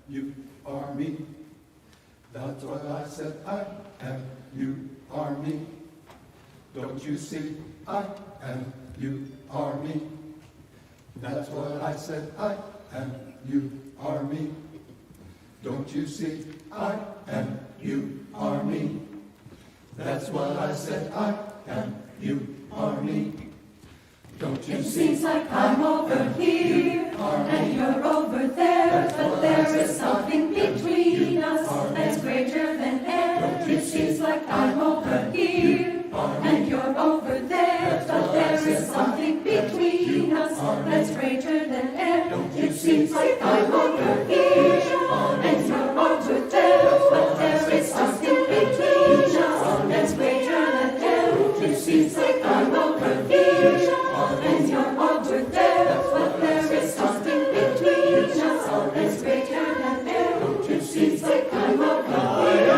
You are me. That's what I said. I am. You are me. Don't you see? I am. You are me. That's what I said. I am. You are me. Don't you see? I am. You are me. That's what I said. I am. You are me. Don't you see? It seems like I'm over here and you're over there, but there is something between us that's greater than air. It seems like I'm over here and you're over there, but there is something between us that's greater than air. It seems like I'm over here and you're over there, but there is something between us that's greater than air. It seems like I'm over here and you're over there, but there is something between us that's greater than air. It seems like I'm over here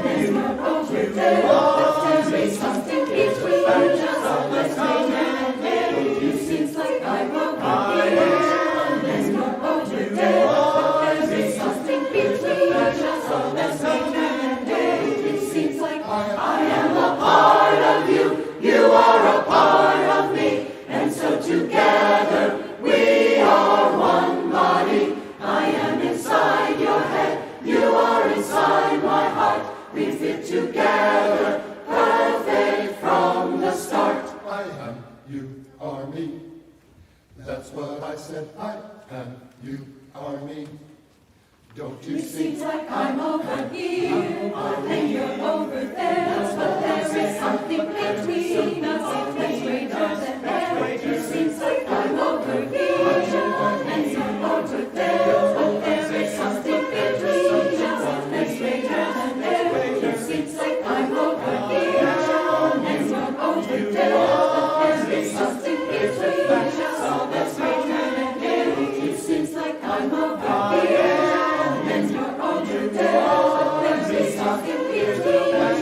and you're over there, but there is something between us that's greater than air. It seems like I'm over here and you're over there, but there is something between us that's greater than air. It seems like I am a part of you, you are a part of me. And so together we are one body. I am inside your head, you are inside my heart. We fit together, perfect from the start. I am, you are me. That's what I said. I am, you are me. Don't you It see? seems like I'm over here and you're over there, but there is something between us that's greater than air. It seems like I'm over here and you're over there, but there is something between us that's greater than air. It seems like I'm over here and you're over there, but there is something between us that's greater than air. It seems like I'm over here and you're over there, but there is something between us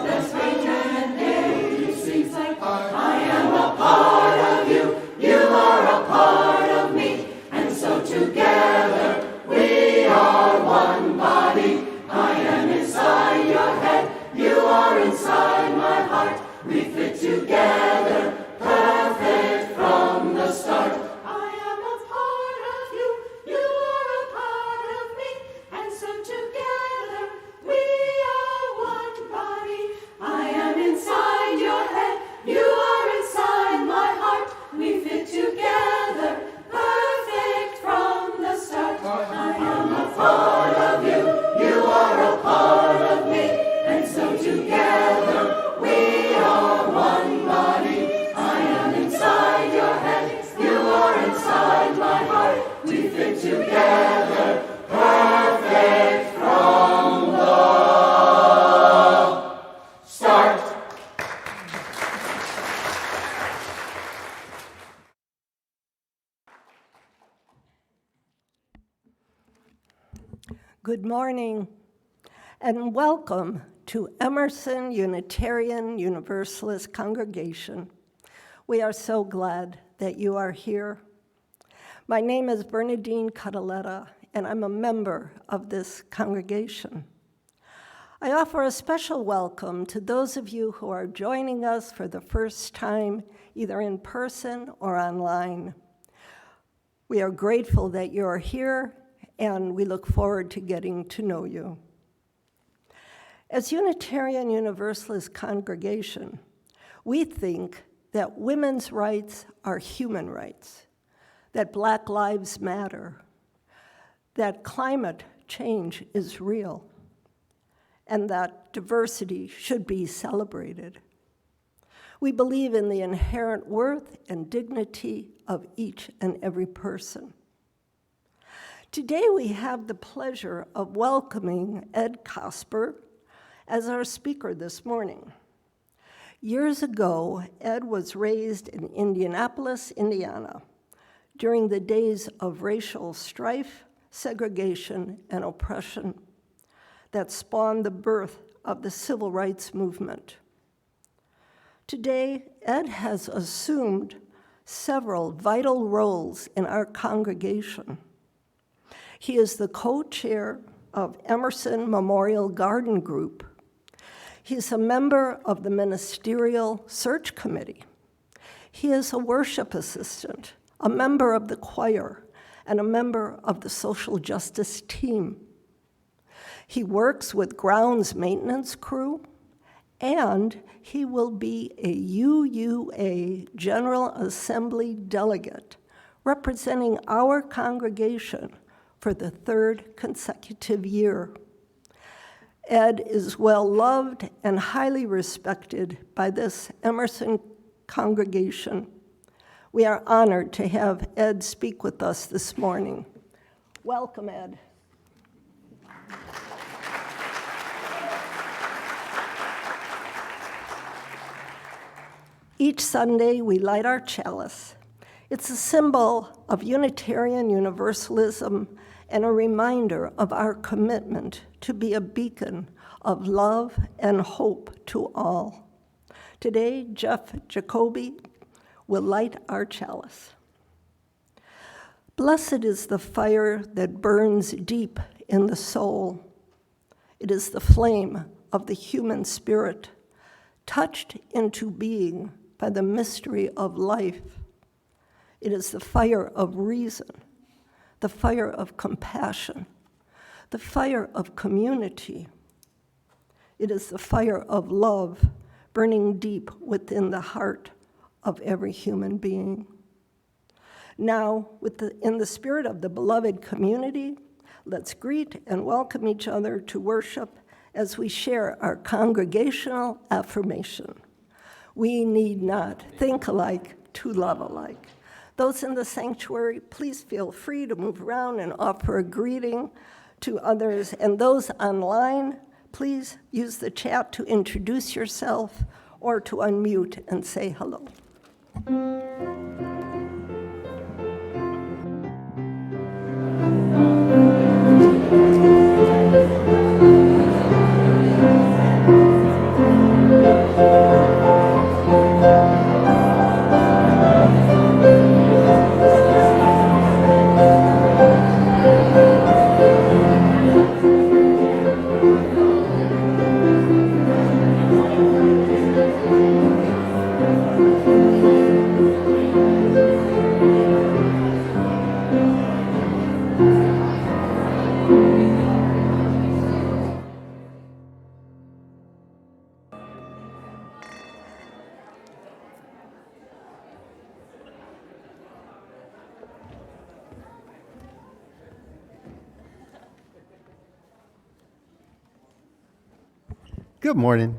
that's greater than air. It seems like I am a part of you, you are a part of me, and so together we are one body. I am inside your head, you are inside my heart. We fit together, perfect from the start. I am a part of you, you are a part of me, and so together we are one body. I am inside your head, you are inside my heart. We fit together, perfect from the start. I am a part of you, you are a part of me, and so together we are one body. I am inside your head, you are inside my heart. We fit together, perfect from the start. Good morning and welcome to Emerson Unitarian Universalist Congregation. We are so glad that you are here. My name is Bernadine Cataletta, and I'm a member of this congregation. I offer a special welcome to those of you who are joining us for the first time, either in person or online. We are grateful that you are here, and we look forward to getting to know you. As Unitarian Universalist congregation, we think that women's rights are human rights, that Black lives matter, that climate change is real, and that diversity should be celebrated. We believe in the inherent worth and dignity of each and every person. Today we have the pleasure of welcoming Ed Kasper as our speaker this morning. Years ago, Ed was raised in Indianapolis, Indiana, during the days of racial strife, segregation, and oppression that spawned the birth of the civil rights movement. Today, Ed has assumed several vital roles in our congregation. He is the co-chair of Emerson Memorial Garden Group. He's a member of the Ministerial Search Committee. He is a worship assistant, a member of the choir, and a member of the social justice team. He works with grounds maintenance crew, and he will be a UUA General Assembly delegate representing our congregation for the third consecutive year. Ed is well loved and highly respected by this Emerson congregation. We are honored to have Ed speak with us this morning. Welcome, Ed. Each Sunday, we light our chalice. It's a symbol of Unitarian Universalism and a reminder of our commitment to be a beacon of love and hope to all. Today, Jeff Jacoby will light our chalice. Blessed is the fire that burns deep in the soul. It is the flame of the human spirit, touched into being by the mystery of life. It is the fire of reason, the fire of compassion, the fire of community. It is the fire of love burning deep within the heart of every human being. Now, in the spirit of the beloved community, let's greet and welcome each other to worship as we share our congregational affirmation. We need not think alike to love alike. Those in the sanctuary, please feel free to move around and offer a greeting to others. And those online, please use the chat to introduce yourself or to unmute and say hello. Good morning.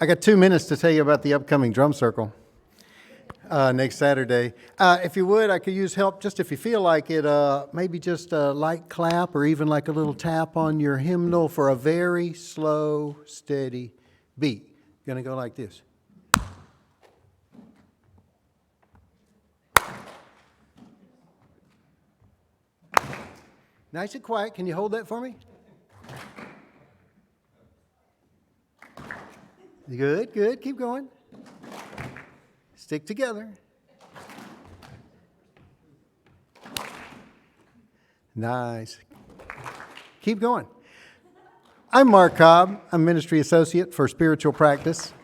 I got 2 minutes to tell you about the upcoming drum circle next Saturday. If you would, I could use help just if you feel like it, maybe just a light clap or even like a little tap on your hymnal for a very slow, steady beat. Gonna go like this. Nice and quiet. Can you hold that for me? Good, good. Keep going. Stick together. Nice. Keep going. I'm Mark Cobb. I'm Ministry Associate for Spiritual Practice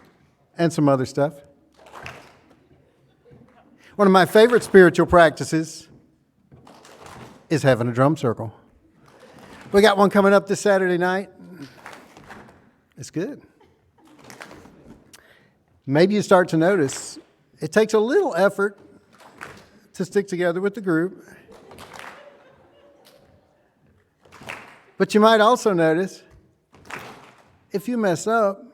and some other stuff. One of my favorite spiritual practices is having a drum circle. We got one coming up this Saturday night. It's good. Maybe you start to notice it takes a little effort to stick together with the group. But you might also notice if you mess up,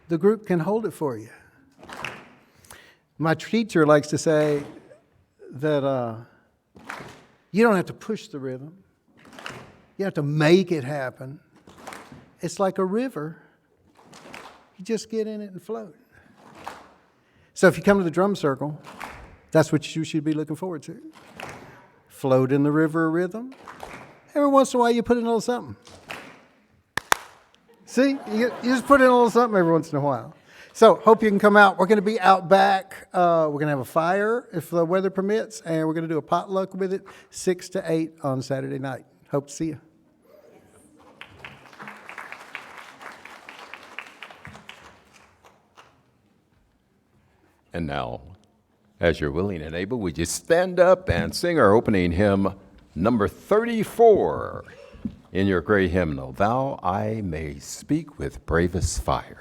the group can hold it for you. My teacher likes to say that you don't have to push the rhythm. You have to make it happen. It's like a river. You just get in it and float. So if you come to the drum circle, that's what you should be looking forward to. Float in the river of rhythm. Every once in a while, you put in a little something. See, you just put in a little something every once in a while. So hope you can come out. We're going to be out back. We're going to have a fire if the weather permits, and we're going to do a potluck with it 6 to 8 on Saturday night. Hope to see you. And now, as you're willing and able, would you stand up and sing our opening hymn, number 34, in your gray hymnal, Thou I May Speak with Bravest Fire.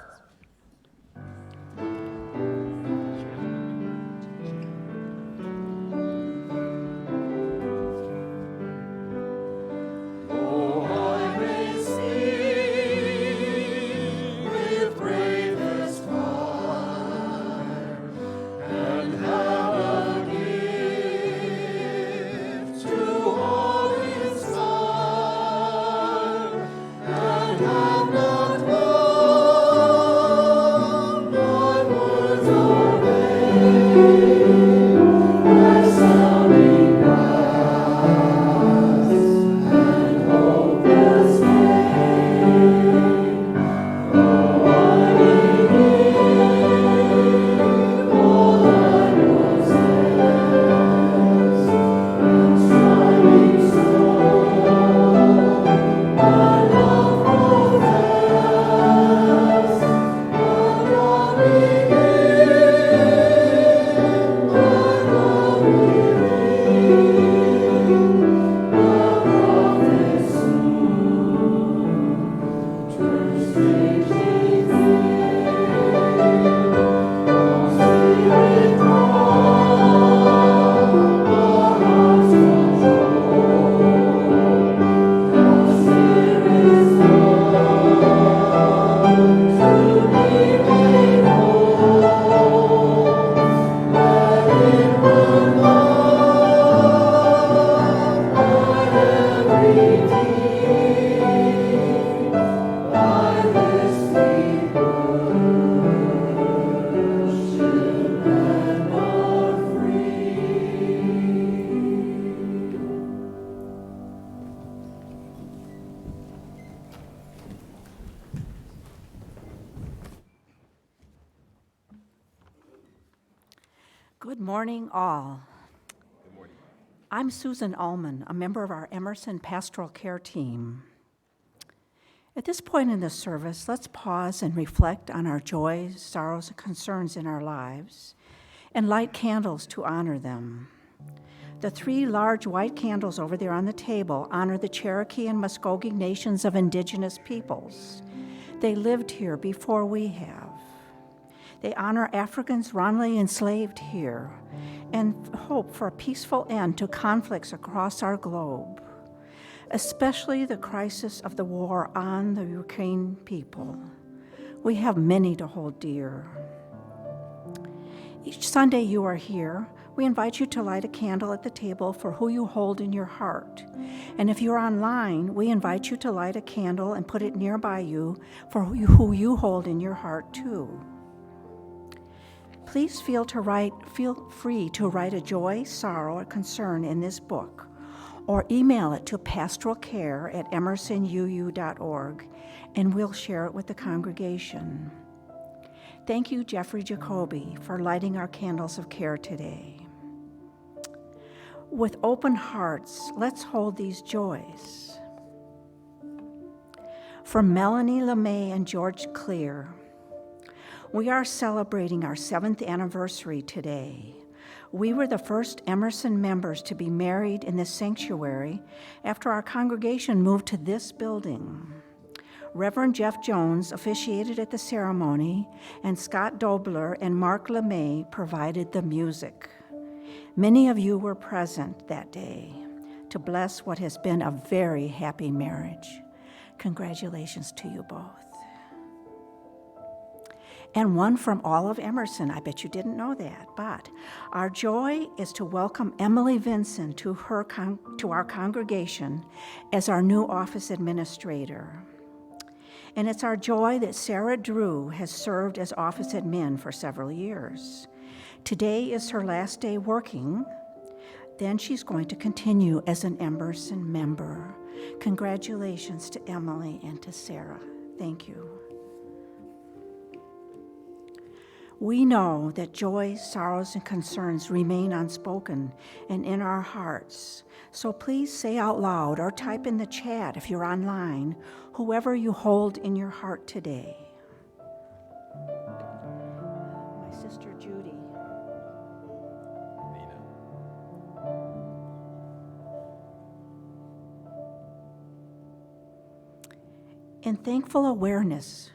Good morning, all. Good morning. I'm Susan Ullman, a member of our Emerson Pastoral Care team. At this point in the service, let's pause and reflect on our joys, sorrows, and concerns in our lives, and light candles to honor them. The 3 large white candles over there on the table honor the Cherokee and Muskogee nations of indigenous peoples. They lived here before we have. They honor Africans wrongly enslaved here and hope for a peaceful end to conflicts across our globe, especially the crisis of the war on the Ukraine people. We have many to hold dear. Each Sunday you are here, we invite you to light a candle at the table for who you hold in your heart. And if you're online, we invite you to light a candle and put it nearby you for who you hold in your heart too. Please feel free to write a joy, sorrow, or concern in this book, or email it to pastoralcare@emersonuu.org, and we'll share it with the congregation. Thank you, Jeffrey Jacoby, for lighting our candles of care today. With open hearts, let's hold these joys. From Melanie LeMay and George Clear, we are celebrating our 7th anniversary today. We were the first Emerson members to be married in this sanctuary after our congregation moved to this building. Reverend Jeff Jones officiated at the ceremony, and Scott Dobler and Mark LeMay provided the music. Many of you were present that day to bless what has been a very happy marriage. Congratulations to you both. And one from all of Emerson. I bet you didn't know that, but our joy is to welcome Emily Vinson to our congregation as our new office administrator. And it's our joy that Sarah Drew has served as office admin for several years. Today is her last day working. Then she's going to continue as an Emerson member. Congratulations to Emily and to Sarah. Thank you. We know that joys, sorrows, and concerns remain unspoken and in our hearts. So please say out loud or type in the chat if you're online, whoever you hold in your heart today. My sister Judy. In thankful awareness,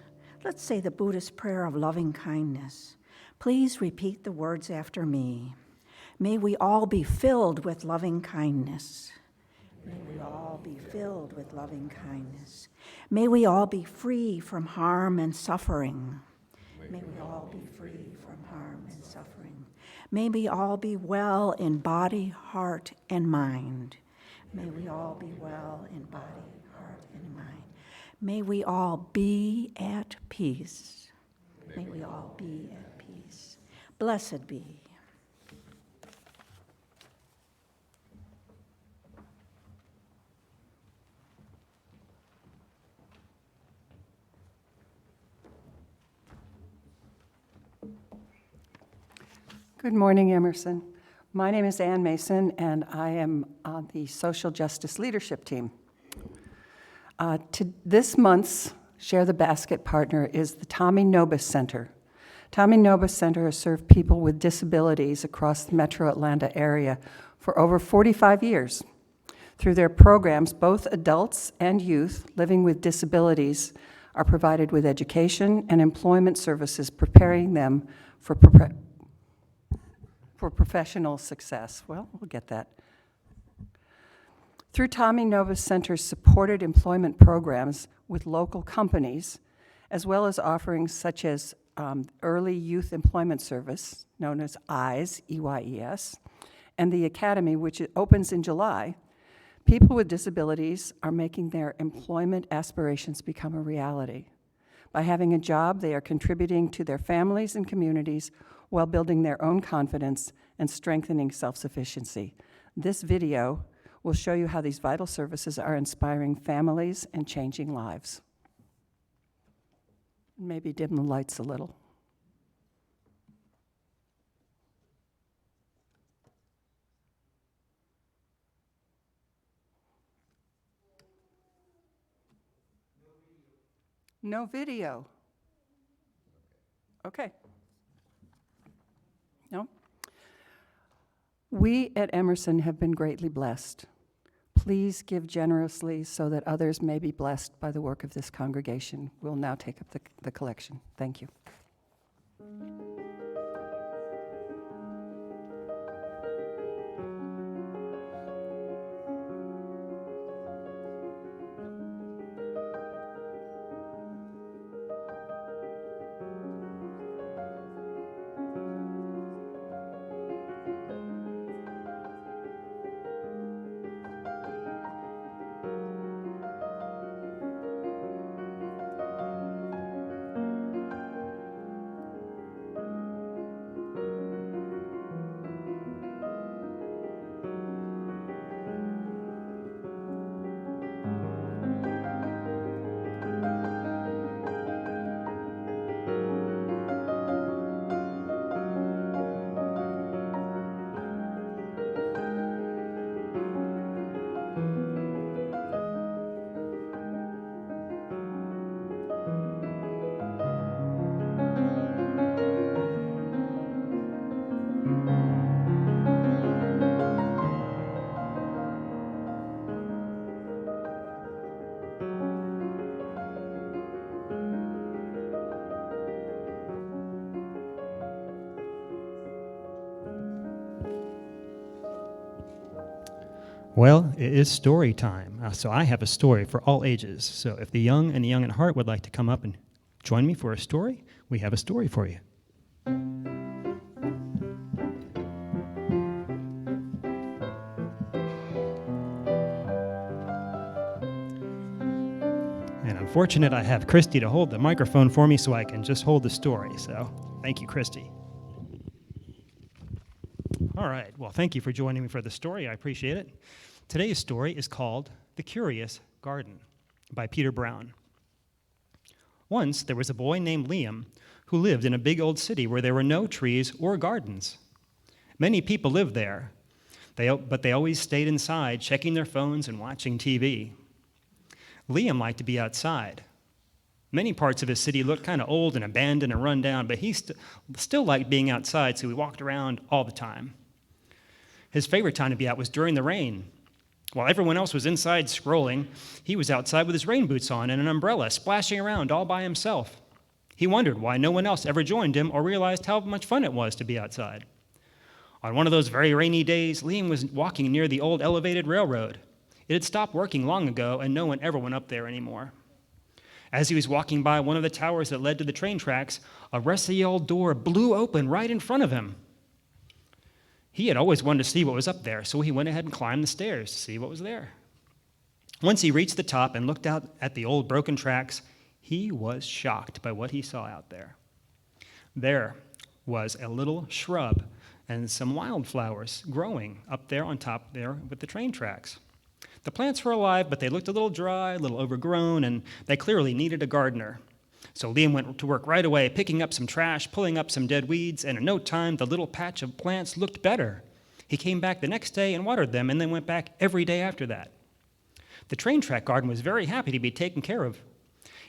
let's say the Buddhist prayer of loving kindness. Please repeat the words after me. May we all be filled with loving kindness. May we all be filled with loving kindness. May we all be free from harm and suffering. May we all be free from harm and suffering. May we all be well in body, heart, and mind. May we all be well in body, heart, and mind. May we all be at peace. May we all be at peace. Blessed be. Good morning, Emerson. My name is Ann Mason, and I am on the Social Justice Leadership Team. This month's Share the Basket partner is the Tommy Nobis Center. Tommy Nobis Center has served people with disabilities across the metro Atlanta area for over 45 years. Through their programs, both adults and youth living with disabilities are provided with education and employment services, preparing them for professional success. Well, we'll get that. Through Tommy Nobis Center's supported employment programs with local companies, as well as offerings such as Early Youth Employment Service, known as EYES, E-Y-E-S, and the Academy, which opens in July, people with disabilities are making their employment aspirations become a reality. By having a job, they are contributing to their families and communities while building their own confidence and strengthening self-sufficiency. This video will show you how these vital services are inspiring families and changing lives. Maybe dim the lights a little. No video. Okay. No? We at Emerson have been greatly blessed. Please give generously so that others may be blessed by the work of this congregation. We'll now take up the collection. Thank you. Well, it is story time. So I have a story for all ages. So if the young and the young at heart would like to come up and join me for a story, we have a story for you. And I'm fortunate I have Christy to hold the microphone for me so I can just hold the story. So thank you, Christy. All right, well, thank you for joining me for the story. I appreciate it. Today's story is called The Curious Garden by Peter Brown. Once there was a boy named Liam who lived in a big old city where there were no trees or gardens. Many people lived there, but they always stayed inside, checking their phones and watching TV. Liam liked to be outside. Many parts of his city looked kind of old and abandoned and run down, but he still liked being outside, so he walked around all the time. His favorite time to be out was during the rain. While everyone else was inside scrolling, he was outside with his rain boots on and an umbrella, splashing around all by himself. He wondered why no one else ever joined him or realized how much fun it was to be outside. On one of those very rainy days, Liam was walking near the old elevated railroad. It had stopped working long ago, and no one ever went up there anymore. As he was walking by one of the towers that led to the train tracks, a rusty old door blew open right in front of him. He had always wanted to see what was up there, so he went ahead and climbed the stairs to see what was there. Once he reached the top and looked out at the old broken tracks, he was shocked by what he saw out there. There was a little shrub and some wildflowers growing up there on top there with the train tracks. The plants were alive, but they looked a little dry, a little overgrown, and they clearly needed a gardener. So Liam went to work right away, picking up some trash, pulling up some dead weeds, and in no time, the little patch of plants looked better. He came back the next day and watered them, and then went back every day after that. The train track garden was very happy to be taken care of.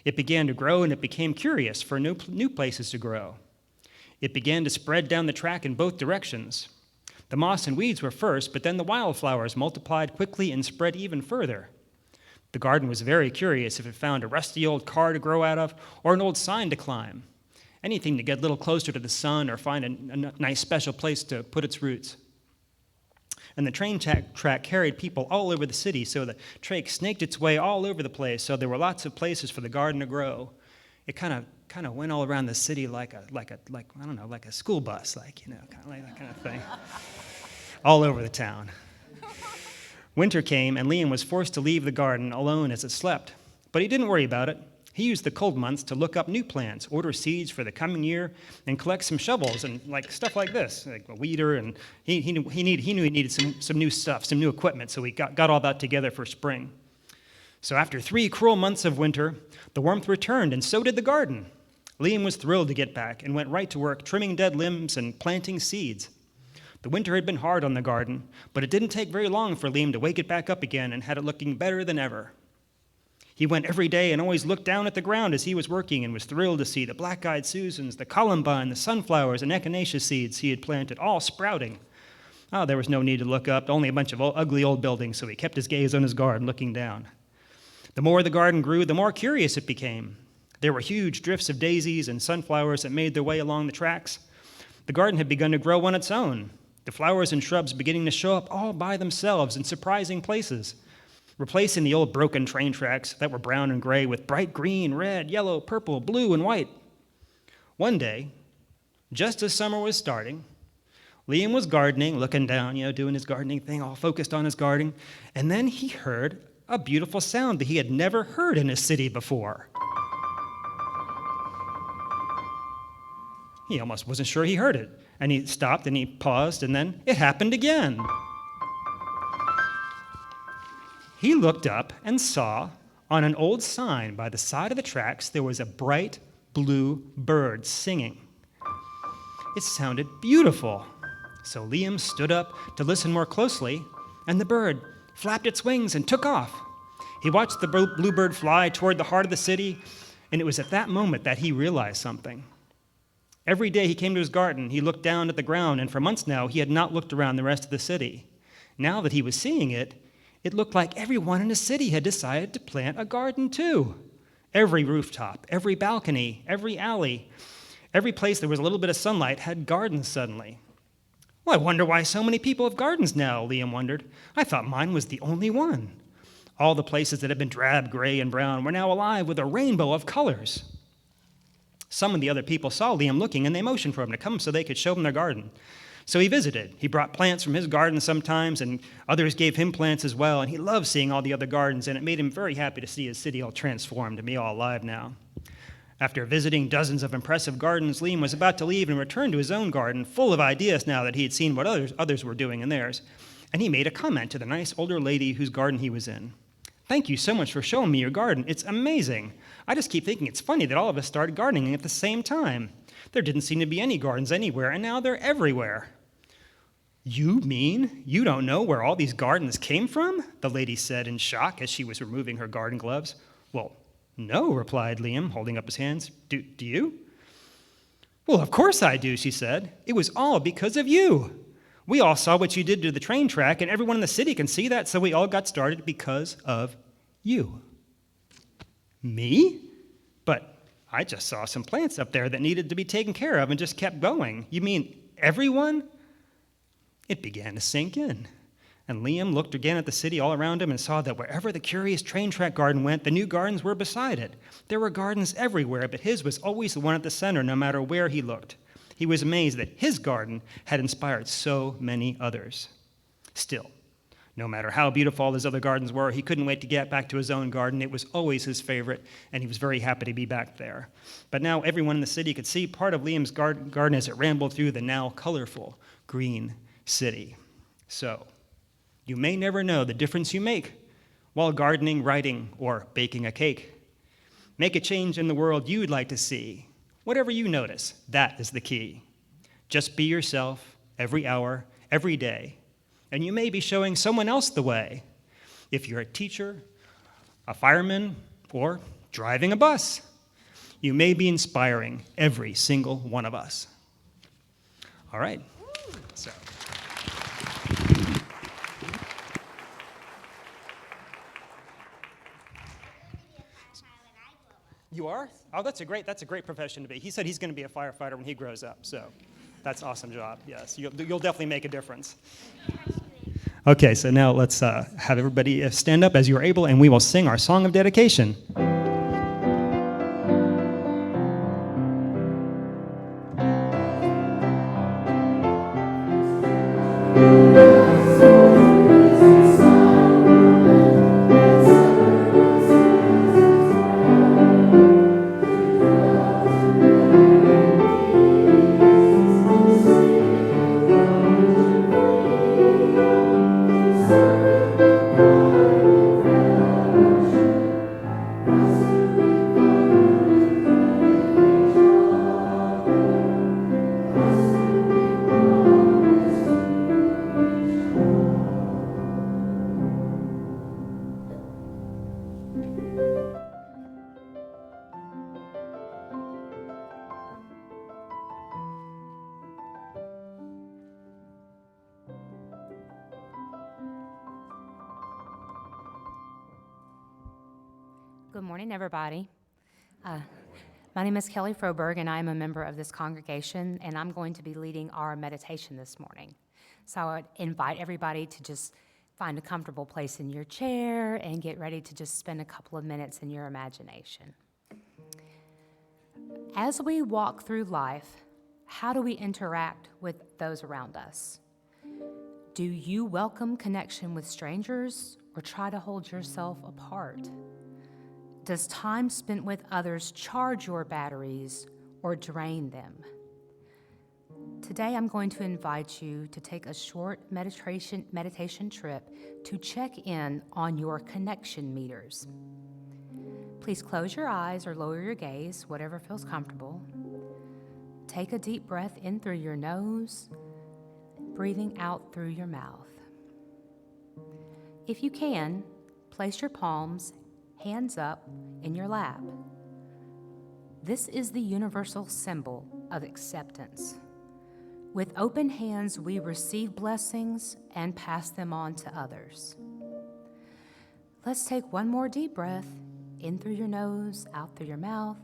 It began to grow, and it became curious for new places to grow. It began to spread down the track in both directions. The moss and weeds were first, but then the wildflowers multiplied quickly and spread even further. The garden was very curious if it found a rusty old car to grow out of or an old sign to climb, anything to get a little closer to the sun or find a nice special place to put its roots. And the train track carried people all over the city, so the train snaked its way all over the place, so there were lots of places for the garden to grow. It kind of went all around the city like a school bus, kind of like that kind of thing, all over the town. Winter came, and Liam was forced to leave the garden alone as it slept. But he didn't worry about it. He used the cold months to look up new plants, order seeds for the coming year, and collect some shovels and stuff like this, like a weeder. And he knew he needed some new stuff, some new equipment, so he got all that together for spring. So after 3 cruel months of winter, the warmth returned, and so did the garden. Liam was thrilled to get back and went right to work trimming dead limbs and planting seeds. The winter had been hard on the garden, but it didn't take very long for Liam to wake it back up again and had it looking better than ever. He went every day and always looked down at the ground as he was working and was thrilled to see the black-eyed Susans, the columbine, the sunflowers, and echinacea seeds he had planted all sprouting. Oh, there was no need to look up, only a bunch of ugly old buildings, so he kept his gaze on his garden, looking down. The more the garden grew, the more curious it became. There were huge drifts of daisies and sunflowers that made their way along the tracks. The garden had begun to grow on its own, the flowers and shrubs beginning to show up all by themselves in surprising places, replacing the old broken train tracks that were brown and gray with bright green, red, yellow, purple, blue, and white. One day, just as summer was starting, Liam was gardening, looking down, doing his gardening thing, all focused on his gardening, and then he heard a beautiful sound that he had never heard in his city before. He almost wasn't sure he heard it, and he stopped and he paused, and then it happened again. He looked up and saw on an old sign by the side of the tracks there was a bright blue bird singing. It sounded beautiful. So Liam stood up to listen more closely, and the bird flapped its wings and took off. He watched the bluebird fly toward the heart of the city, and it was at that moment that he realized something. Every day he came to his garden, he looked down at the ground, and for months now he had not looked around the rest of the city. Now that he was seeing it, it looked like everyone in the city had decided to plant a garden too. Every rooftop, every balcony, every alley, every place there was a little bit of sunlight had gardens suddenly. Well, I wonder why so many people have gardens now, Liam wondered. I thought mine was the only one. All the places that had been drab, gray, and brown were now alive with a rainbow of colors. Some of the other people saw Liam looking, and they motioned for him to come so they could show him their garden. So he visited. He brought plants from his garden sometimes, and others gave him plants as well, and he loved seeing all the other gardens, and it made him very happy to see his city all transformed and be all alive now. After visiting dozens of impressive gardens, Liam was about to leave and return to his own garden, full of ideas now that he had seen what others were doing in theirs. And he made a comment to the nice older lady whose garden he was in. "Thank you so much for showing me your garden. It's amazing. I just keep thinking it's funny that all of us started gardening at the same time. There didn't seem to be any gardens anywhere, and now they're everywhere." "You mean you don't know where all these gardens came from?" the lady said in shock as she was removing her garden gloves. "Well, no," replied Liam, holding up his hands. Do you?" "Well, of course I do," she said. "It was all because of you. We all saw what you did to the train track, and everyone in the city can see that, so we all got started because of you." "Me? But I just saw some plants up there that needed to be taken care of and just kept going. You mean everyone?" It began to sink in, and Liam looked again at the city all around him and saw that wherever the curious train track garden went, the new gardens were beside it. There were gardens everywhere, but his was always the one at the center, no matter where he looked. He was amazed that his garden had inspired so many others. Still, no matter how beautiful all his other gardens were, he couldn't wait to get back to his own garden. It was always his favorite, and he was very happy to be back there. But now everyone in the city could see part of Liam's garden as it rambled through the now colorful green city. So, you may never know the difference you make while gardening, writing, or baking a cake. Make a change in the world you'd like to see. Whatever you notice, that is the key. Just be yourself every hour, every day, and you may be showing someone else the way. If you're a teacher, a fireman, or driving a bus, you may be inspiring every single one of us. All right. So. You are? Oh, that's a great profession to be. He said he's going to be a firefighter when he grows up, so that's an awesome job. Yes, you'll definitely make a difference. Okay, so now let's have everybody stand up as you are able, and we will sing our song of dedication. Good morning, everybody. My name is Kelly Froberg, and I'm a member of this congregation, and I'm going to be leading our meditation this morning. So I would invite everybody to just find a comfortable place in your chair and get ready to just spend a couple of minutes in your imagination. As we walk through life, how do we interact with those around us? Do you welcome connection with strangers or try to hold yourself apart? Does time spent with others charge your batteries or drain them? Today, I'm going to invite you to take a short meditation trip to check in on your connection meters. Please close your eyes or lower your gaze, whatever feels comfortable. Take a deep breath in through your nose, breathing out through your mouth. If you can, place your palms hands up in your lap. This is the universal symbol of acceptance. With open hands, we receive blessings and pass them on to others. Let's take one more deep breath, in through your nose, out through your mouth.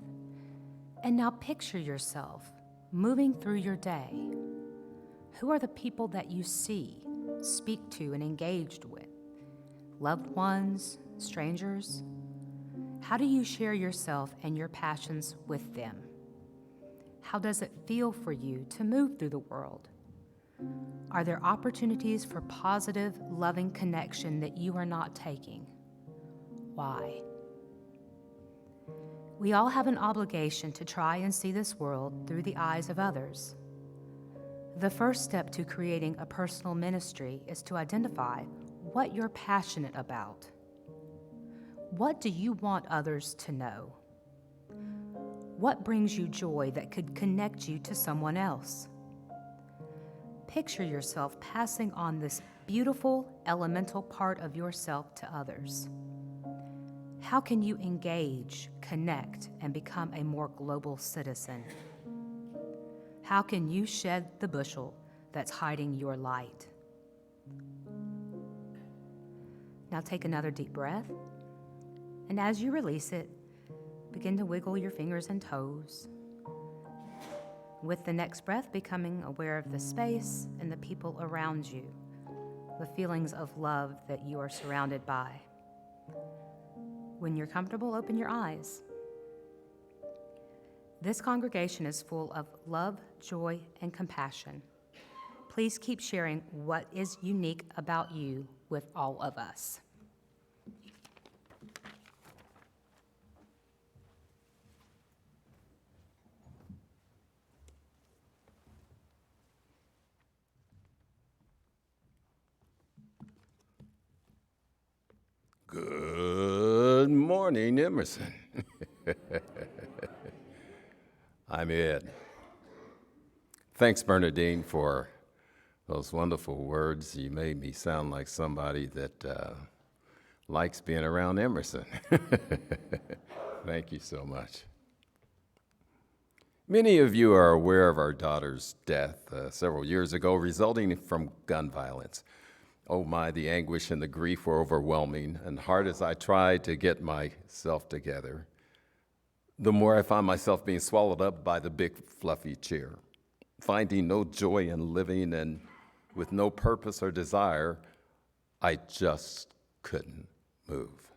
And now picture yourself moving through your day. Who are the people that you see, speak to, and engaged with? Loved ones, strangers? How do you share yourself and your passions with them? How does it feel for you to move through the world? Are there opportunities for positive, loving connection that you are not taking? Why? We all have an obligation to try and see this world through the eyes of others. The first step to creating a personal ministry is to identify what you're passionate about. What do you want others to know? What brings you joy that could connect you to someone else? Picture yourself passing on this beautiful, elemental part of yourself to others. How can you engage, connect, and become a more global citizen? How can you shed the bushel that's hiding your light? Now take another deep breath, and as you release it, begin to wiggle your fingers and toes. With the next breath, becoming aware of the space and the people around you, the feelings of love that you are surrounded by. When you're comfortable, open your eyes. This congregation is full of love, joy, and compassion. Please keep sharing what is unique about you with all of us. Good morning, Emerson. I'm Ed. Thanks, Bernadine, for those wonderful words. You made me sound like somebody that likes being around Emerson. Thank you so much. Many of you are aware of our daughter's death several years ago, resulting from gun violence. Oh my, the anguish and the grief were overwhelming, and hard as I tried to get myself together, the more I found myself being swallowed up by the big fluffy chair, finding no joy in living, and with no purpose or desire, I just couldn't move.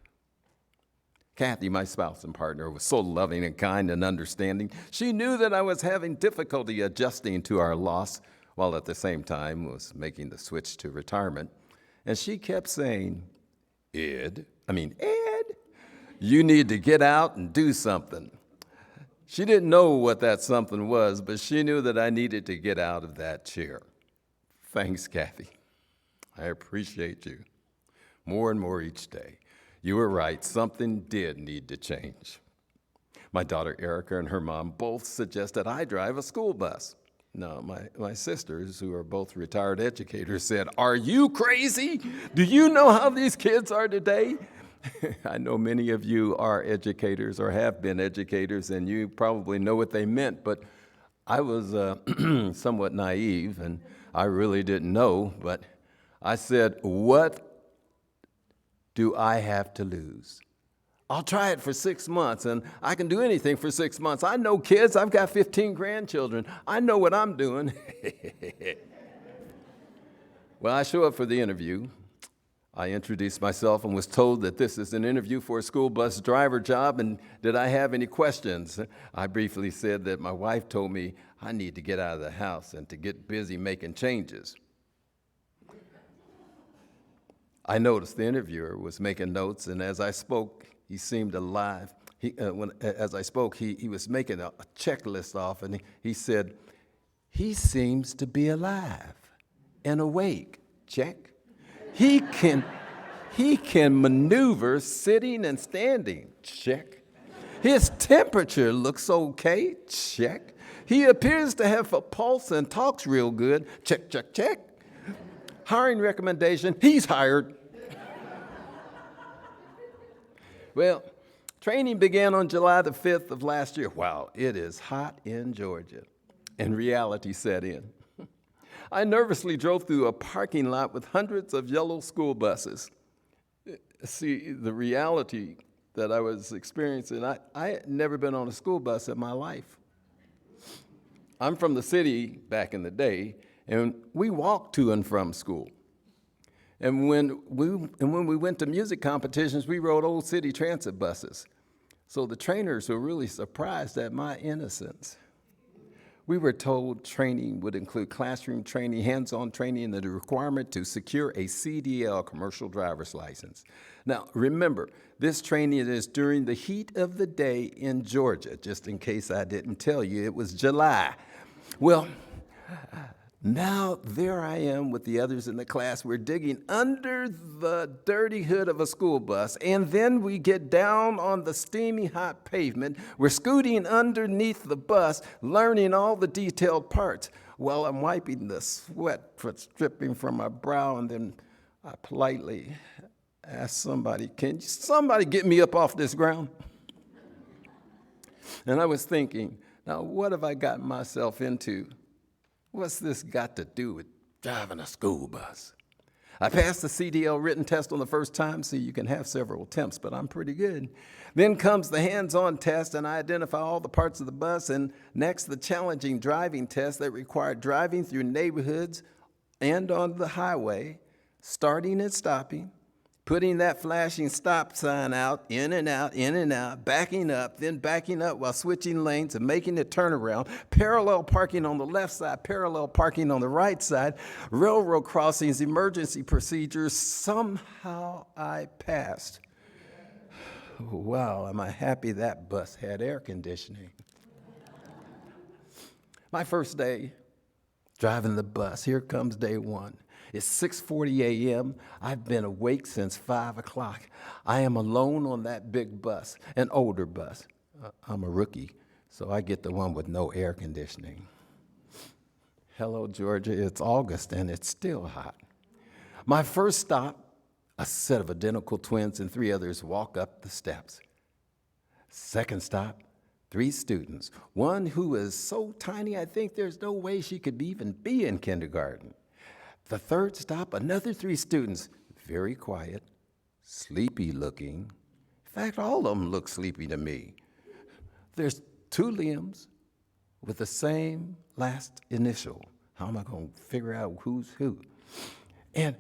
Kathy, my spouse and partner, was so loving and kind and understanding. She knew that I was having difficulty adjusting to our loss, while at the same time was making the switch to retirement. And she kept saying, Ed, you need to get out and do something. She didn't know what that something was, but she knew that I needed to get out of that chair. Thanks, Kathy. I appreciate you more and more each day. You were right, something did need to change. My daughter Erica and her mom both suggested I drive a school bus. No, my sisters, who are both retired educators, said, "Are you crazy? Do you know how these kids are today?" I know many of you are educators or have been educators, and you probably know what they meant, but I was somewhat naive, and I really didn't know, but I said, "What do I have to lose? I'll try it for 6 months, and I can do anything for 6 months. I know kids. I've got 15 grandchildren. I know what I'm doing." Well, I show up for the interview. I introduced myself and was told that this is an interview for a school bus driver job, and did I have any questions? I briefly said that my wife told me I need to get out of the house and to get busy making changes. I noticed the interviewer was making notes, and as I spoke, he seemed alive. As I spoke, he was making a checklist off, and he said, "He seems to be alive and awake." Check. He can maneuver sitting and standing. Check. His temperature looks okay. Check. He appears to have a pulse and talks real good. Check, check, check. Hiring recommendation, he's hired. Well, training began on July the 5th of last year. Wow, it is hot in Georgia. And reality set in. I nervously drove through a parking lot with hundreds of yellow school buses. See, the reality that I was experiencing, I had never been on a school bus in my life. I'm from the city back in the day, and we walked to and from school. And when we went to music competitions, we rode old city transit buses. So the trainers were really surprised at my innocence. We were told training would include classroom training, hands-on training, and the requirement to secure a CDL, commercial driver's license. Now, remember, this training is during the heat of the day in Georgia, just in case I didn't tell you, it was July. Well, now there I am with the others in the class. We're digging under the dirty hood of a school bus, and then we get down on the steamy hot pavement. We're scooting underneath the bus, learning all the detailed parts while I'm wiping the sweat dripping from my brow, and then I politely ask somebody, can somebody get me up off this ground? And I was thinking, now what have I gotten myself into? What's this got to do with driving a school bus? I passed the CDL written test on the first time, so you can have several attempts, but I'm pretty good. Then comes the hands-on test, and I identify all the parts of the bus, and next the challenging driving test that required driving through neighborhoods and on the highway, starting and stopping, putting that flashing stop sign out, in and out, backing up, then backing up while switching lanes and making a turnaround, parallel parking on the left side, parallel parking on the right side, railroad crossings, emergency procedures. Somehow I passed. Wow, am I happy that bus had air conditioning. My first day driving the bus, here comes day one. It's 6:40 a.m. I've been awake since 5 o'clock. I am alone on that big bus, an older bus. I'm a rookie, so I get the one with no air conditioning. Hello, Georgia. It's August, and it's still hot. My first stop, a set of identical twins and 3 others walk up the steps. Second stop, 3 students. One who is so tiny, I think there's no way she could even be in kindergarten. The third stop, another 3 students, very quiet, sleepy looking. In fact, all of them look sleepy to me. There's 2 Liams with the same last initial. How am I going to figure out who's who? And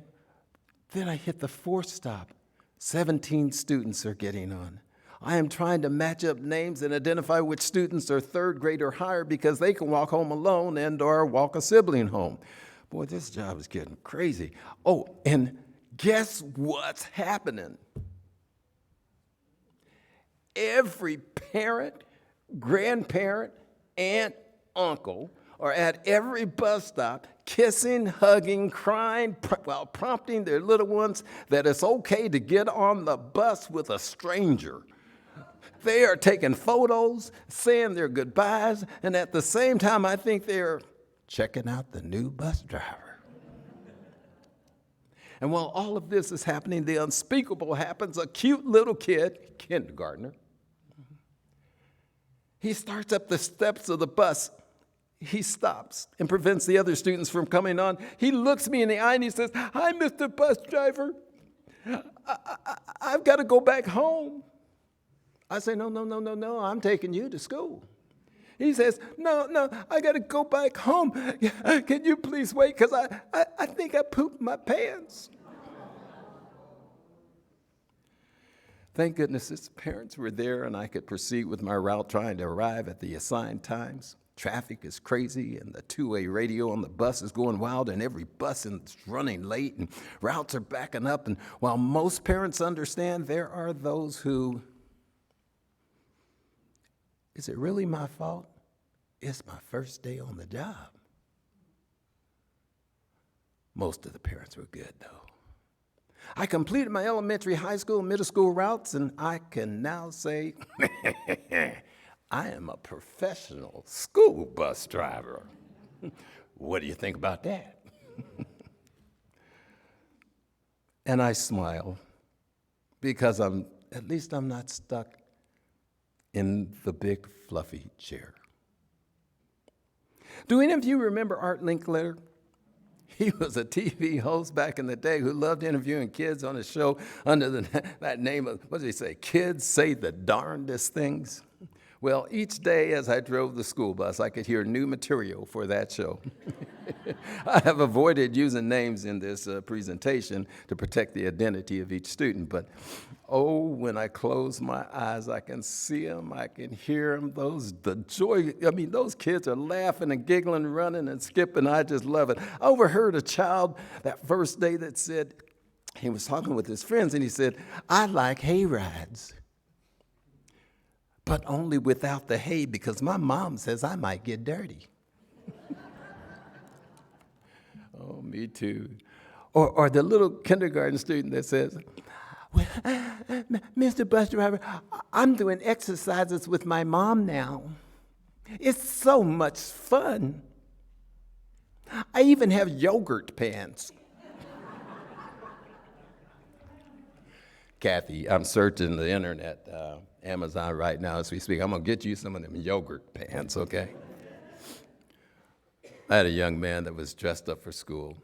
then I hit the 4th stop. 17 students are getting on. I am trying to match up names and identify which students are 3rd grade or higher because they can walk home alone and or walk a sibling home. Boy, this job is getting crazy. Oh, and guess what's happening? Every parent, grandparent, aunt, uncle are at every bus stop kissing, hugging, crying, while prompting their little ones that it's okay to get on the bus with a stranger. They are taking photos, saying their goodbyes, and at the same time, I think they're checking out the new bus driver. And while all of this is happening, the unspeakable happens. A cute little kid, kindergartner, he starts up the steps of the bus. He stops and prevents the other students from coming on. He looks me in the eye and he says, "Hi, Mr. Bus Driver. I've got to go back home." I say, no, I'm taking you to school. He says, no, I got to go back home. Can you please wait? Because I think I pooped my pants. Thank goodness his parents were there and I could proceed with my route trying to arrive at the assigned times. Traffic is crazy and the two-way radio on the bus is going wild and every bus is running late and routes are backing up. And while most parents understand, there are those who, is it really my fault? It's my first day on the job. Most of the parents were good, though. I completed my elementary, high school, middle school routes, and I can now say I am a professional school bus driver. What do you think about that? And I smile because at least I'm not stuck in the big fluffy chair. Do any of you remember Art Linkletter? He was a TV host back in the day who loved interviewing kids on his show under that name of, what did he say, Kids Say the Darndest Things. Well, each day as I drove the school bus, I could hear new material for that show. I have avoided using names in this presentation to protect the identity of each student, but oh, when I close my eyes, I can see them, I can hear them, the joy. I mean, those kids are laughing and giggling, running and skipping. I just love it. I overheard a child that first day that said, he was talking with his friends, and he said, I like hay rides, but only without the hay because my mom says I might get dirty. Oh, me too. Or the little kindergarten student that says, well, Mr. Bus Driver, I'm doing exercises with my mom now. It's so much fun. I even have yogurt pants. Kathy, I'm searching the internet, Amazon right now as we speak. I'm going to get you some of them yogurt pants, okay? I had a young man that was dressed up for school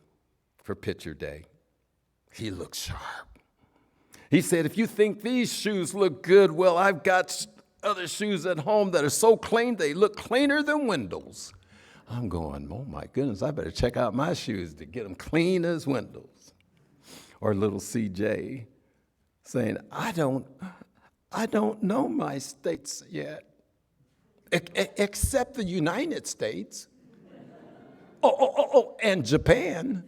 for picture day. He looked sharp. He said, if you think these shoes look good, well, I've got other shoes at home that are so clean, they look cleaner than windows. I'm going, oh my goodness, I better check out my shoes to get them clean as windows. Or little CJ saying, I don't know my states yet, except the United States. Oh, and Japan.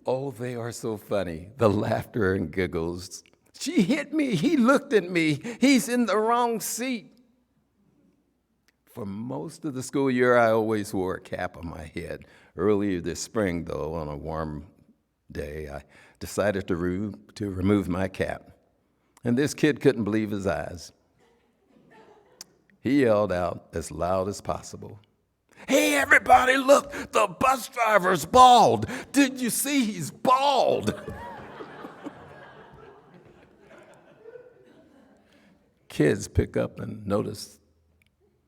Oh, they are so funny, the laughter and giggles. She hit me, he looked at me, he's in the wrong seat. For most of the school year, I always wore a cap on my head. Earlier this spring, though, on a warm day, I decided to remove my cap. And this kid couldn't believe his eyes. He yelled out as loud as possible, hey, everybody, look, the bus driver's bald. Did you see he's bald? Kids pick up and notice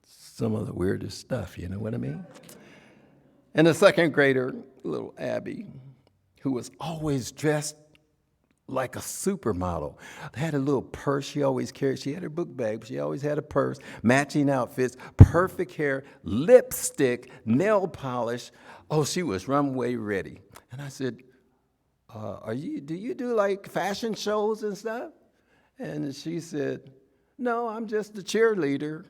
some of the weirdest stuff, you know what I mean? And a second grader, little Abby, who was always dressed like a supermodel, had a little purse she always carried. She had her book bag, but she always had a purse, matching outfits, perfect hair, lipstick, nail polish. Oh, she was runway ready. And I said, do you do like fashion shows and stuff? And she said, no, I'm just a cheerleader.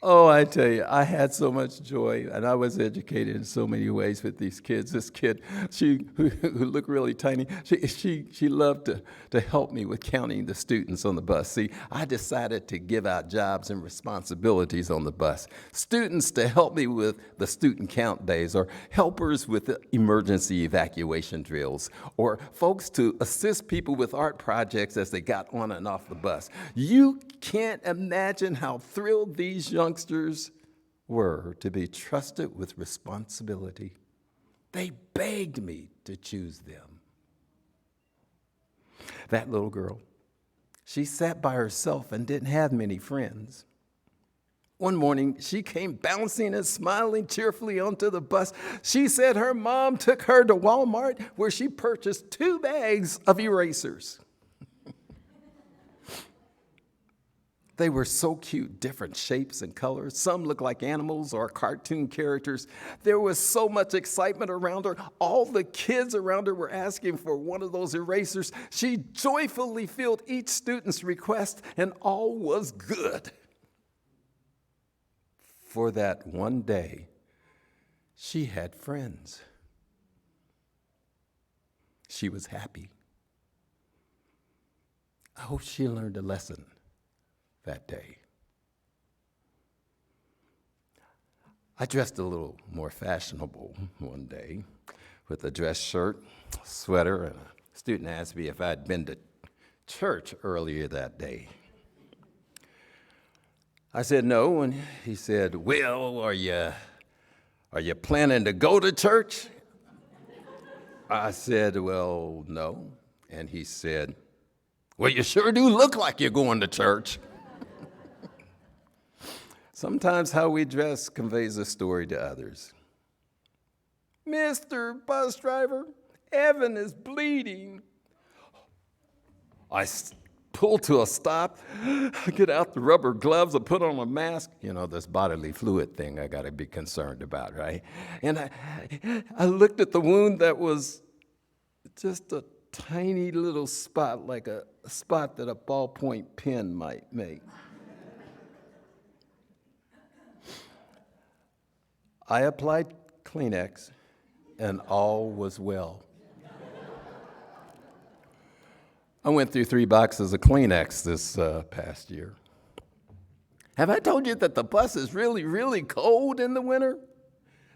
Oh, I tell you, I had so much joy, and I was educated in so many ways with these kids. This kid, who looked really tiny, she loved to help me with counting the students on the bus. See, I decided to give out jobs and responsibilities on the bus. Students to help me with the student count days, or helpers with the emergency evacuation drills, or folks to assist people with art projects as they got on and off the bus. You can't imagine how thrilled these youngsters were to be trusted with responsibility. They begged me to choose them. That little girl, she sat by herself and didn't have many friends. One morning, she came bouncing and smiling cheerfully onto the bus. She said her mom took her to Walmart, where she purchased 2 bags of erasers. They were so cute, different shapes and colors. Some looked like animals or cartoon characters. There was so much excitement around her. All the kids around her were asking for one of those erasers. She joyfully filled each student's request, and all was good. For that one day, she had friends. She was happy. I hope she learned a lesson that day. I dressed a little more fashionable one day with a dress shirt, sweater, and a student asked me if I'd been to church earlier that day. I said no, and he said, well, are you planning to go to church? I said, well, no. And he said, well, you sure do look like you're going to church. Sometimes how we dress conveys a story to others. Mr. Bus Driver, Evan is bleeding. I pull to a stop, get out the rubber gloves, I put on a mask. You know, this bodily fluid thing I got to be concerned about, right? And I looked at the wound that was just a tiny little spot, like a spot that a ballpoint pen might make. I applied Kleenex, and all was well. I went through 3 boxes of Kleenex this past year. Have I told you that the bus is really, really cold in the winter?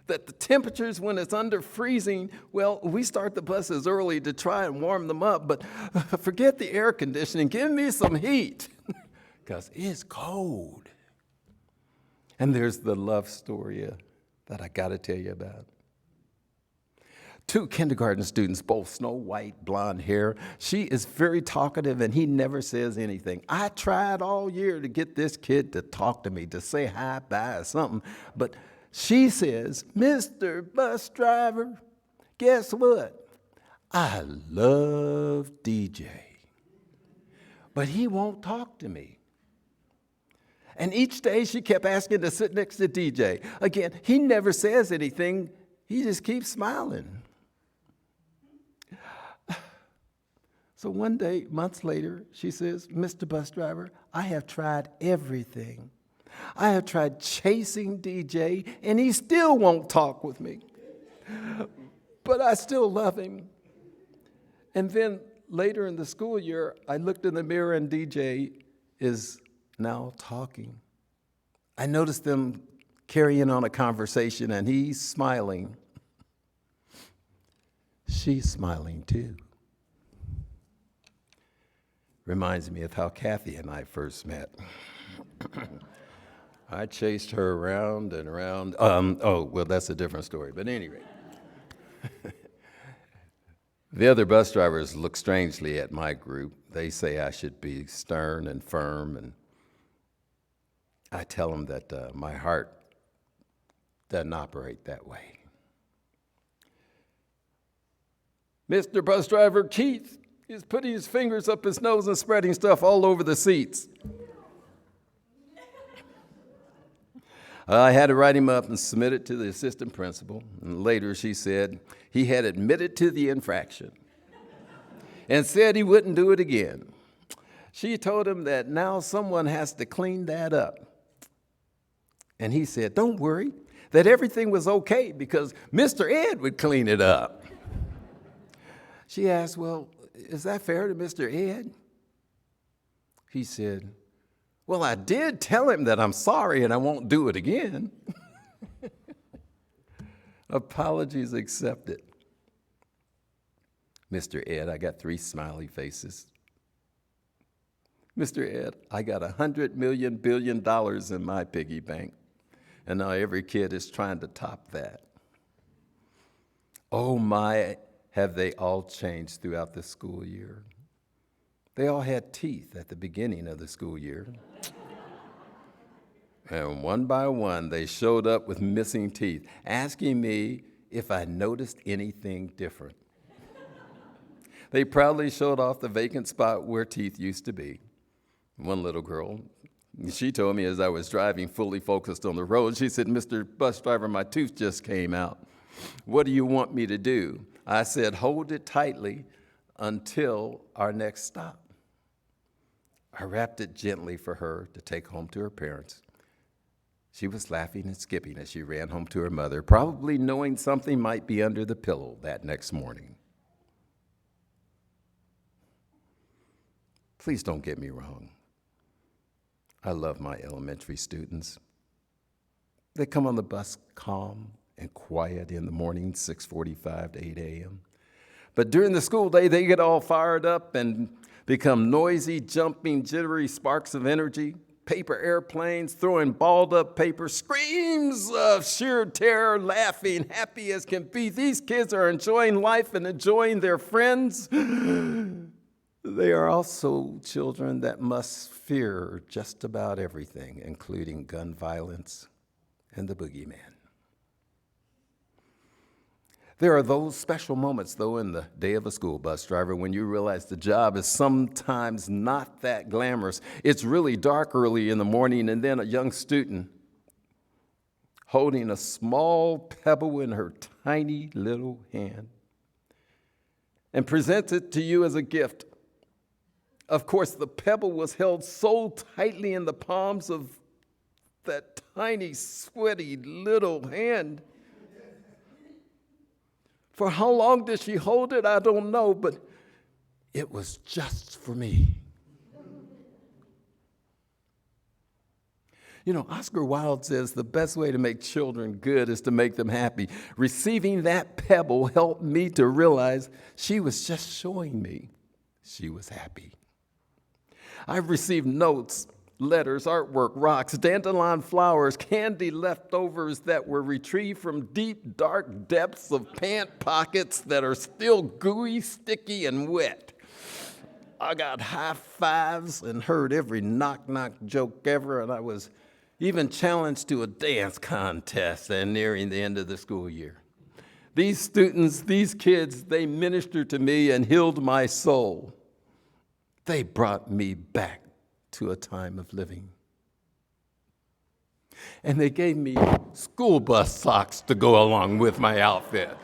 That the temperatures, when it's under freezing, well, we start the buses early to try and warm them up, but forget the air conditioning. Give me some heat, because it's cold. And there's the love story that I got to tell you about. 2 kindergarten students, both Snow White, blonde hair. She is very talkative, and he never says anything. I tried all year to get this kid to talk to me, to say hi, bye, or something, but she says, Mr. Bus Driver, guess what? I love DJ, but he won't talk to me. And each day she kept asking to sit next to DJ. Again, he never says anything. He just keeps smiling. So one day, months later, she says, Mr. Bus Driver, I have tried everything. I have tried chasing DJ, and he still won't talk with me. But I still love him. And then later in the school year, I looked in the mirror, and DJ is now talking. I noticed them carrying on a conversation, and he's smiling. She's smiling too. Reminds me of how Kathy and I first met. I chased her around and around. Well, that's a different story, but anyway. The other bus drivers look strangely at my group. They say I should be stern and firm, and I tell them that my heart doesn't operate that way. Mr. Bus Driver Keith is putting his fingers up his nose and spreading stuff all over the seats. I had to write him up and submit it to the assistant principal. And later she said he had admitted to the infraction and said he wouldn't do it again. She told him that now someone has to clean that up. And he said, don't worry, that everything was okay because Mr. Ed would clean it up. She asked, well, is that fair to Mr. Ed? He said, well, I did tell him that I'm sorry and I won't do it again. Apologies accepted. Mr. Ed, I got 3 smiley faces. Mr. Ed, I got $100 billion in my piggy bank, and now every kid is trying to top that. Oh my, have they all changed throughout the school year. They all had teeth at the beginning of the school year. And one by one, they showed up with missing teeth, asking me if I noticed anything different. They proudly showed off the vacant spot where teeth used to be. One little girl, she told me as I was driving, fully focused on the road, she said, Mr. Bus Driver, my tooth just came out. What do you want me to do? I said, hold it tightly until our next stop. I wrapped it gently for her to take home to her parents. She was laughing and skipping as she ran home to her mother, probably knowing something might be under the pillow that next morning. Please don't get me wrong. I love my elementary students. They come on the bus calm and quiet in the morning, 6:45 to 8 a.m. But during the school day, they get all fired up and become noisy, jumping, jittery sparks of energy, paper airplanes, throwing balled up paper, screams of sheer terror, laughing, happy as can be. These kids are enjoying life and enjoying their friends. They are also children that must fear just about everything, including gun violence and the boogeyman. There are those special moments, though, in the day of a school bus driver when you realize the job is sometimes not that glamorous. It's really dark early in the morning, and then a young student holding a small pebble in her tiny little hand and presents it to you as a gift. Of course, the pebble was held so tightly in the palms of that tiny, sweaty little hand. For how long did she hold it? I don't know, but it was just for me. You know, Oscar Wilde says the best way to make children good is to make them happy. Receiving that pebble helped me to realize she was just showing me she was happy. I've received notes, letters, artwork, rocks, dandelion flowers, candy leftovers that were retrieved from deep, dark depths of pant pockets that are still gooey, sticky, and wet. I got high fives and heard every knock-knock joke ever, and I was even challenged to a dance contest and nearing the end of the school year. These students, these kids, they ministered to me and healed my soul. They brought me back to a time of living. And they gave me school bus socks to go along with my outfit.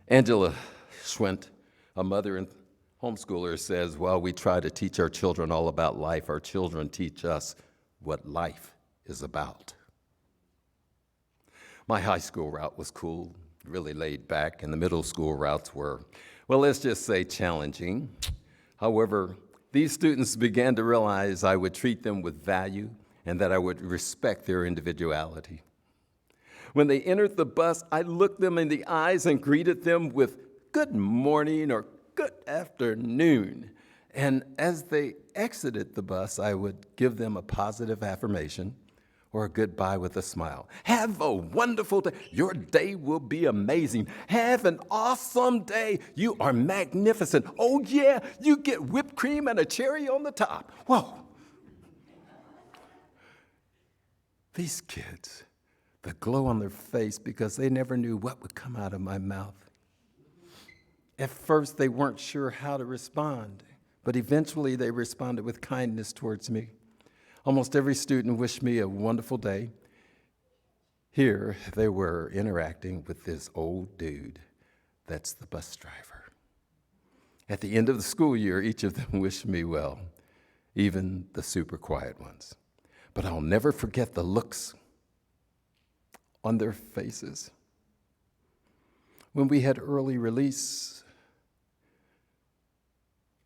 Angela Schwent, a mother and homeschooler, says, while we try to teach our children all about life, our children teach us what life is about. My high school route was cool, really laid back, and the middle school routes were, well, let's just say challenging. However, these students began to realize I would treat them with value and that I would respect their individuality. When they entered the bus, I looked them in the eyes and greeted them with good morning or good afternoon. And as they exited the bus, I would give them a positive affirmation or a goodbye with a smile. Have a wonderful day. Your day will be amazing. Have an awesome day. You are magnificent. Oh yeah, you get whipped cream and a cherry on the top. Whoa. These kids, the glow on their face because they never knew what would come out of my mouth. At first, they weren't sure how to respond, but eventually they responded with kindness towards me. Almost every student wished me a wonderful day. Here, they were interacting with this old dude that's the bus driver. At the end of the school year, each of them wished me well, even the super quiet ones. But I'll never forget the looks on their faces. When we had early release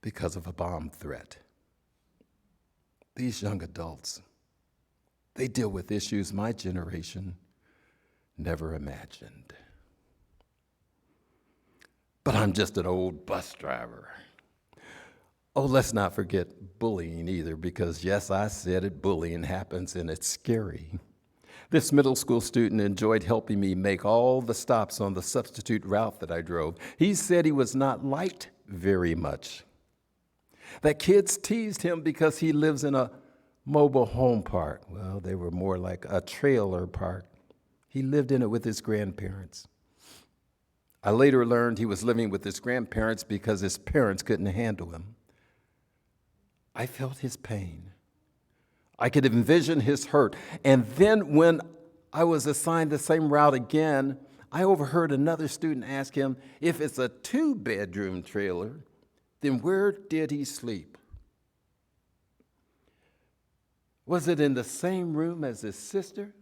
because of a bomb threat, these young adults, they deal with issues my generation never imagined. But I'm just an old bus driver. Oh, let's not forget bullying either, because yes, I said it, bullying happens and it's scary. This middle school student enjoyed helping me make all the stops on the substitute route that I drove. He said he was not liked very much, that kids teased him because he lives in a mobile home park. Well, they were more like a trailer park. He lived in it with his grandparents. I later learned he was living with his grandparents because his parents couldn't handle him. I felt his pain. I could envision his hurt. And then when I was assigned the same route again, I overheard another student ask him, if it's a 2-bedroom trailer, then where did he sleep? Was it in the same room as his sister?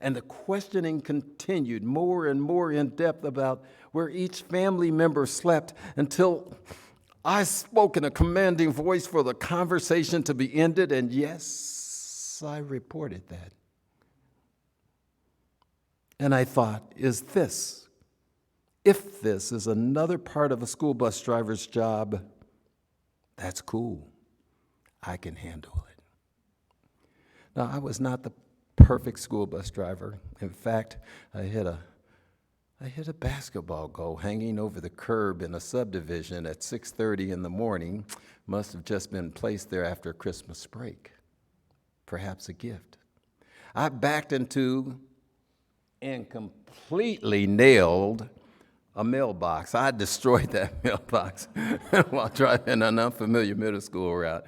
And the questioning continued more and more in depth about where each family member slept until I spoke in a commanding voice for the conversation to be ended, and yes, I reported that. And I thought, if this is another part of a school bus driver's job, that's cool. I can handle it. Now, I was not the perfect school bus driver. In fact, I hit a basketball goal hanging over the curb in a subdivision at 6:30 in the morning. Must have just been placed there after Christmas break. perhaps a gift. I backed into and completely nailed a mailbox. I destroyed that mailbox while driving an unfamiliar middle school route.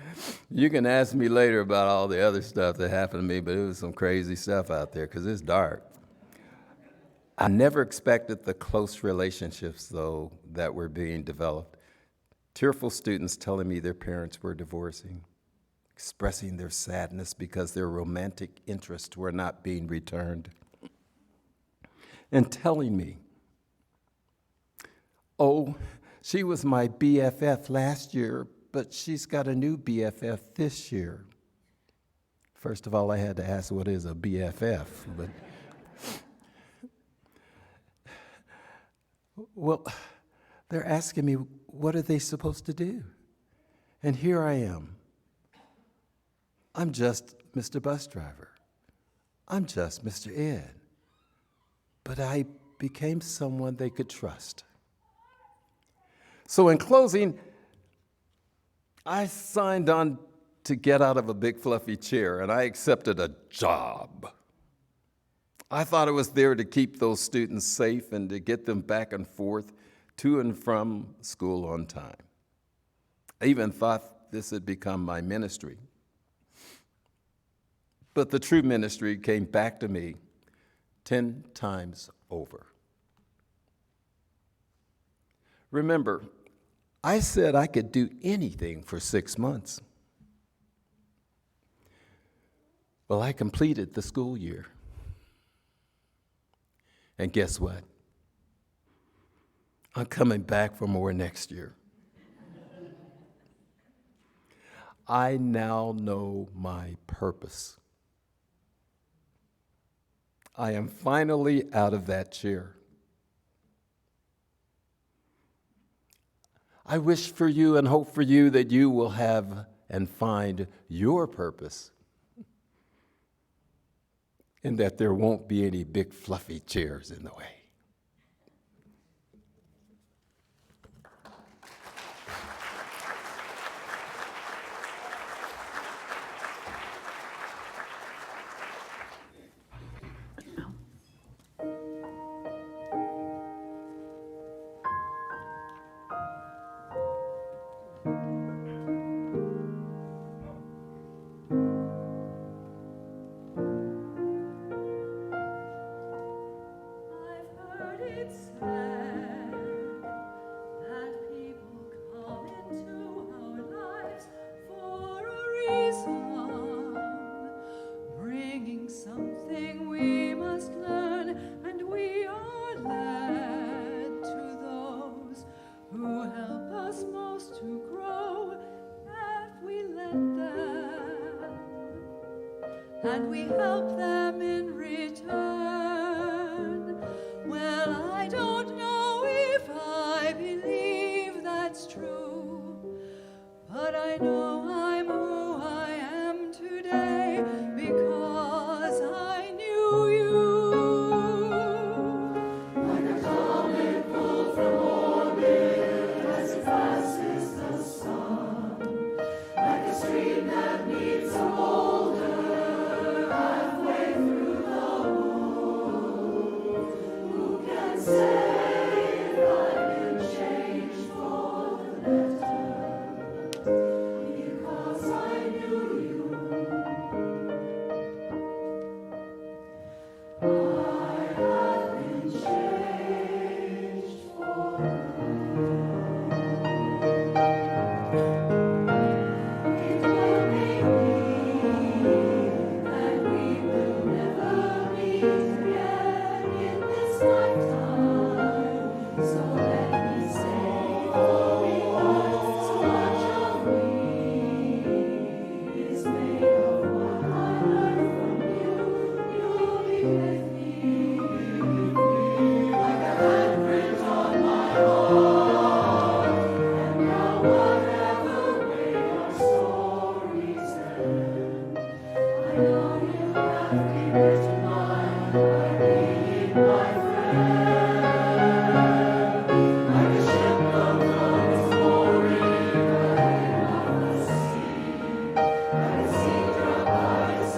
You can ask me later about all the other stuff that happened to me, but it was some crazy stuff out there because it's dark. I never expected the close relationships, though, that were being developed. Tearful students telling me their parents were divorcing, expressing their sadness because their romantic interests were not being returned, and telling me, oh, she was my BFF last year, but she's got a new BFF this year. First of all, I had to ask what is a BFF, but well, they're asking me, what are they supposed to do? And here I am. I'm just Mr. Bus Driver. I'm just Mr. Ed. But I became someone they could trust. So in closing, I signed on to get out of a big fluffy chair, and I accepted a job. I thought it was there to keep those students safe and to get them back and forth to and from school on time. I even thought this had become my ministry. But the true ministry came back to me 10 times over. Remember, I said I could do anything for 6 months. Well, I completed the school year. And guess what? I'm coming back for more next year. I now know my purpose. I am finally out of that chair. I wish for you and hope for you that you will have and find your purpose, and that there won't be any big fluffy chairs in the way. I've heard it said that people come into our lives for a reason, bringing something we must learn, and we are led to those who help us most to grow if we let them, and we help them in return. Well, I don't know if I believe that's true, but I know I'm who I am today because I knew you. Like a comet pulled from orbit as it passes the sun, like a stream that meets a boulder halfway through the woods. Who can say if I've been changed for the better? Because I knew you. I have been changed for the It will make me that we will never meet again in this lifetime. So let me say, because so much of me is made of what I learned from you. You'll be with me, like a handprint on my heart. And now whatever way our stories end, I know you have rewritten mine by being my friend. Like a ship from its mooring, lying on the sea, like a sea drop by its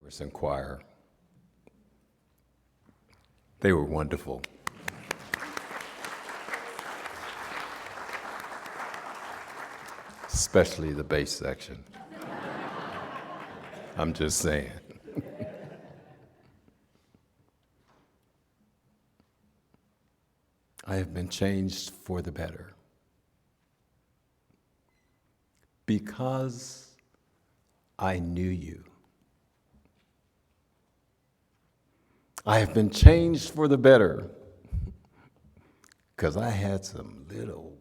Emerson Choir. They were wonderful. Especially the bass section. I'm just saying. I have been changed for the better because I knew you. I have been changed for the better because I had some little,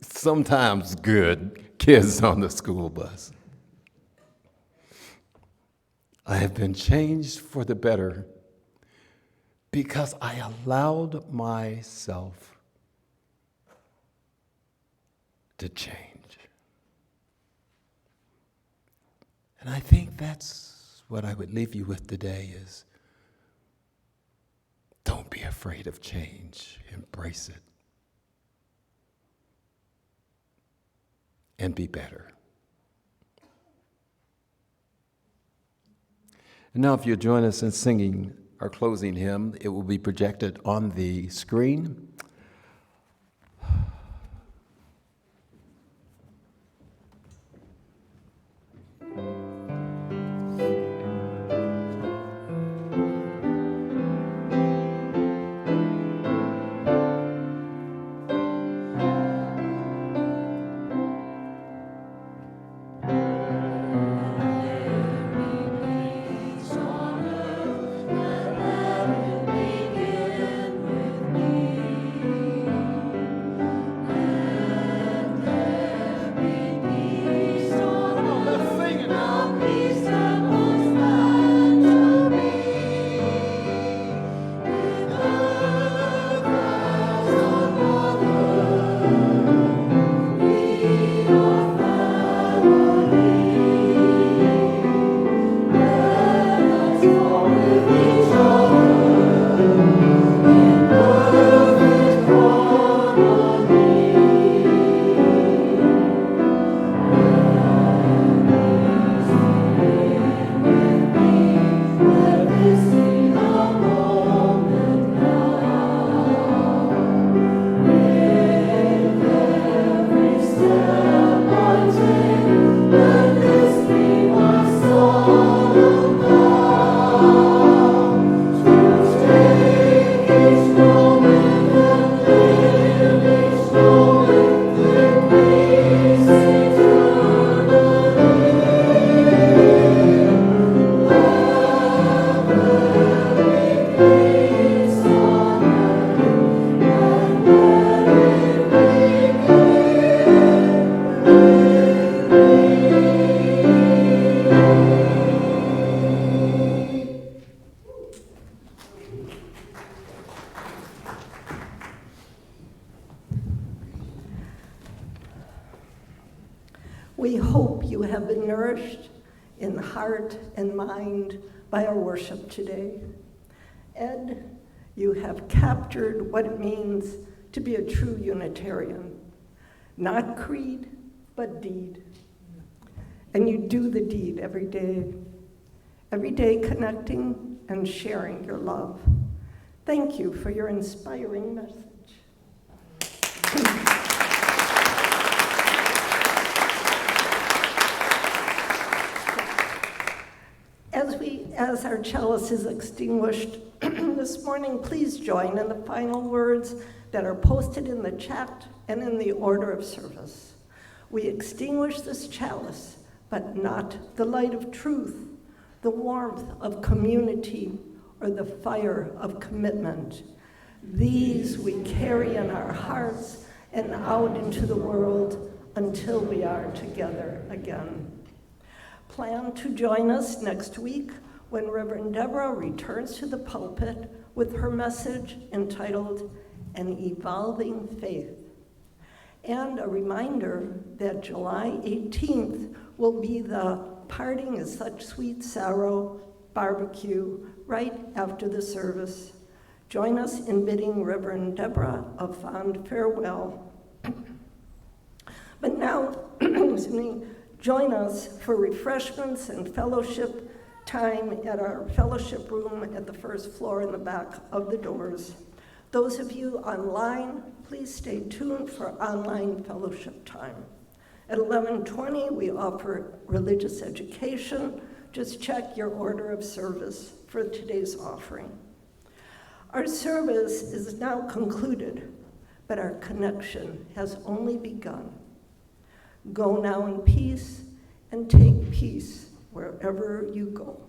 sometimes good kids on the school bus. I have been changed for the better because I allowed myself to change. And I think that's what I would leave you with today is don't be afraid of change. Embrace it. And be better. And now if you'll join us in singing our closing hymn, it will be projected on the screen. We hope you have been nourished in heart and mind by our worship today. Ed, you have captured what it means to be a true Unitarian. Not creed, but deed. And you do the deed every day connecting and sharing your love. Thank you for your inspiring message. As our chalice is extinguished this morning, please join in the final words that are posted in the chat and in the order of service. We extinguish this chalice, but not the light of truth, the warmth of community, or the fire of commitment. These we carry in our hearts and out into the world until we are together again. Plan to join us next week when Reverend Deborah returns to the pulpit with her message entitled An Evolving Faith. And a reminder that July 18th will be the Parting is Such Sweet Sorrow barbecue right after the service. Join us in bidding Reverend Deborah a fond farewell. But now, excuse me, Join us for refreshments and fellowship time at our fellowship room at the first floor in the back of the doors. Those of you online, please stay tuned for online fellowship time. At 11:20, we offer religious education. Just check your order of service for today's offering. Our service is now concluded, but our connection has only begun. Go now in peace and take peace wherever you go.